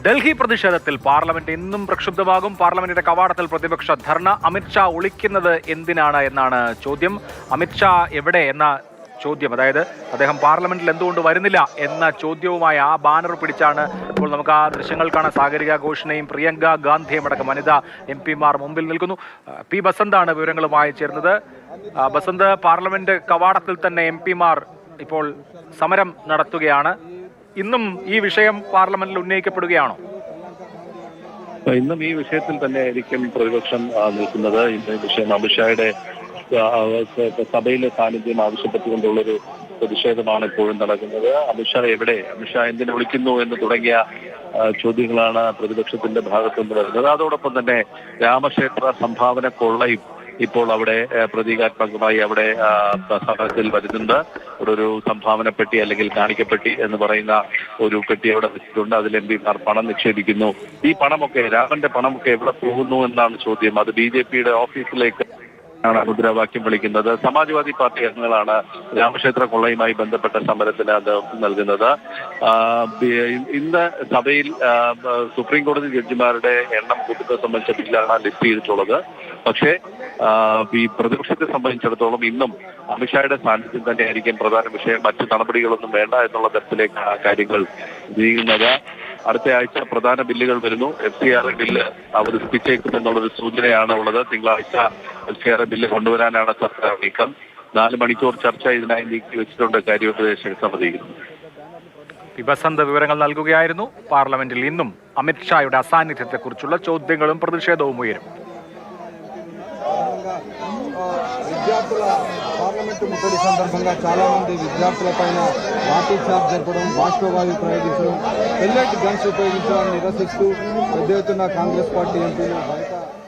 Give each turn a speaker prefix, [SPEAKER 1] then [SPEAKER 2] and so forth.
[SPEAKER 1] ഡൽഹി പ്രതിഷേധത്തിൽ പാർലമെന്റ് ഇന്നും പ്രക്ഷുബ്ധമാകും. പാർലമെന്റിന്റെ കവാടത്തിൽ പ്രതിപക്ഷ ധർണ. അമിത്ഷാ ഒളിക്കുന്നത് എന്തിനാണ് എന്നാണ് ചോദ്യം. അമിത്ഷാ എവിടെ എന്ന ചോദ്യം, അതായത് അദ്ദേഹം പാർലമെന്റിൽ എന്തുകൊണ്ട് വരുന്നില്ല എന്ന ചോദ്യവുമായി ആ ബാനർ പിടിച്ചാണ് ഇപ്പോൾ നമുക്ക് ആ ദൃശ്യങ്ങൾ കാണാൻ. സാഗരിക ഘോഷിനെയും പ്രിയങ്ക ഗാന്ധിയും അടക്കം വനിതാ MP മാർ മുമ്പിൽ നിൽക്കുന്നു. പി ബസന്താണ് വിവരങ്ങളുമായി ചേർന്നത്. ബസന്ത്, പാർലമെന്റ് കവാടത്തിൽ തന്നെ MP മാർ ഇപ്പോൾ സമരം നടത്തുകയാണ്. ഇന്നും ഈ വിഷയം പാർലമെന്റിൽ ഉന്നയിക്കപ്പെടുകയാണോ?
[SPEAKER 2] ഇന്നും ഈ വിഷയത്തിൽ തന്നെ ആയിരിക്കും പ്രതിപക്ഷം നിൽക്കുന്നത്. ഇന്ന് വിഷയം അമിത്ഷായുടെ സഭയിലെ സാന്നിധ്യം ആവശ്യപ്പെട്ടുകൊണ്ടുള്ളൊരു പ്രതിഷേധമാണ് ഇപ്പോഴും നടക്കുന്നത്. അമിത്ഷാ എവിടെ, അമിത്ഷാ എന്തിനു വിളിക്കുന്നു എന്ന് തുടങ്ങിയ ചോദ്യങ്ങളാണ് പ്രതിപക്ഷത്തിന്റെ ഭാഗത്തുനിന്ന് വരുന്നത്. അതോടൊപ്പം തന്നെ രാമക്ഷേത്ര സംഭാവന കൊള്ളയും ഇപ്പോൾ അവിടെ പ്രതീകാത്മകമായി അവിടെ സമരത്തിൽ വരുന്നുണ്ട്. ഇവിടെ ഒരു സംഭാവന പെട്ടി അല്ലെങ്കിൽ കാണിക്കപ്പെട്ടി എന്ന് പറയുന്ന ഒരു പെട്ടി അവിടെ വെച്ചിട്ടുണ്ട്. അതിൽ MP മാർ പണം നിക്ഷേപിക്കുന്നു. ഈ പണമൊക്കെ, രാമന്റെ പണമൊക്കെ എവിടെ പോകുന്നു എന്നാണ് ചോദ്യം. അത് BJPയുടെ ഓഫീസിലേക്ക് ആണ് മുദ്രാവാക്യം വിളിക്കുന്നത്. സമാജ്വാദി പാർട്ടി അംഗങ്ങളാണ് രാമക്ഷേത്ര കൊള്ളയുമായി ബന്ധപ്പെട്ട സമരത്തിന് നേതൃത്വം നൽകുന്നത്. ഇന്ന് സഭയിൽ സുപ്രീം കോടതി ജഡ്ജിമാരുടെ എണ്ണം കൂട്ടുന്നത് സംബന്ധിച്ച ബില്ലാണ് ലിസ്റ്റ് ചെയ്തിട്ടുള്ളത്. പക്ഷേ ഈ പ്രതിപക്ഷത്തെ സംബന്ധിച്ചിടത്തോളം ഇന്നും അമിത്ഷായുടെ സാന്നിധ്യം തന്നെയായിരിക്കും പ്രധാന വിഷയം. മറ്റു നടപടികളൊന്നും വേണ്ട എന്നുള്ള തരത്തിലേക്കാണ് കാര്യങ്ങൾ നീങ്ങുന്നത്. അടുത്ത ആഴ്ച പ്രധാന ബില്ലുകൾ വരുന്നു. FCRA ബില്ല് അവതരിപ്പിച്ചേക്കുമെന്നുള്ളൊരു സൂചനയാണ് ഉള്ളത്. തിങ്കളാഴ്ച FCRA ബില്ല് കൊണ്ടുവരാനാണ് സർക്കാർ നീക്കം. 4 മണിക്കൂർ ചർച്ച ഇതിനായി നീക്കി വെച്ചിട്ടുണ്ട് കാര്യോപദേശക സമിതി.
[SPEAKER 1] ബസന്ത് വിവരങ്ങൾ നൽകുകയായിരുന്നു. പാർലമെന്റിൽ ഇന്നും അമിത്ഷായുടെ അസാന്നിധ്യത്തെക്കുറിച്ചുള്ള ചോദ്യങ്ങളും പ്രതിഷേധവും ഉയരും.
[SPEAKER 3] విద్యార్థుల పార్లమెంటు ముట్టడి సందర్భంగా చాలా మంది విద్యార్థులపైన లాఠీ చార్జ్ జరపడం, బాష్పవాయు ప్రయోగించడం, పెల్లెట్ గన్స్ ఉపయోగించడాన్ని నిరసిస్తూ పెద్ద ఎత్తున కాంగ్రెస్ పార్టీ ఎంపీలు బయట